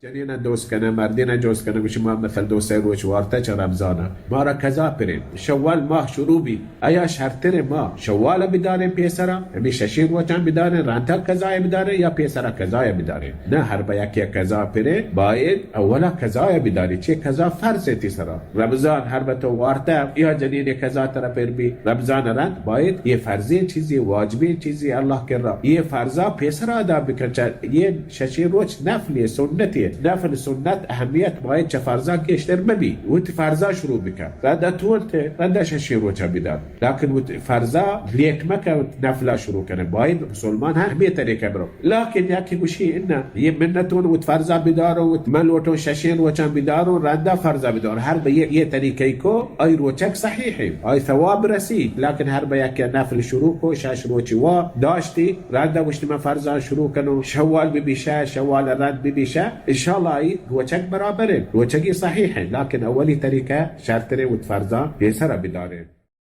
جنينا دوس كنا مردينا جوز كنا مش ما مثل دوس روش وارتج رمضانا ما را كذا برين شوال ما شروبي ايا شهرتر ما شوال بدارين بيسرا مش شير وجان بدارين رانتا كذا بدارين يا بيسرا كذا بدارين نه هر بيا كي كذا برين بايد اولا كذا بداري چه كذا فرض تيسرا رمضان هر بتو وارتا يا جنين كذا ترى بي رمضان رانت بايد ये फर्जी चीजें वाजिबी चीजें अल्लाह कर रहा ये फर्जा पेसरा अदा बिकर ये शशि रोज नफल सुन्नत है نفل سنت اهمیت باید چه فرضا که اشتر مبی وقت فرضا شروع بکن رده طولته رده ششی رو چه بیدن لكن وقت فرضا لیک مکه نفلا شروع کنه باید مسلمان اهمیت طریقه برو لكن یکی گوشی اینا یه منتون وقت فرضا بیدارو وقت ملوتون ششین رو چه بیدارو رده فرضا بیدار هر به یه طریقه کو ای رو چک صحیحی ای ثواب رسید لكن هر به یک نفل شروع کو شش رو چی وا داشتی رده وقت ما فرضا شروع کنو شوال ببیشه شوال رد ببیشه ان شاء الله روچک برابره روچکی صحیح ہے لیکن اولی طریقہ شرط وتفرضا پیسر بداره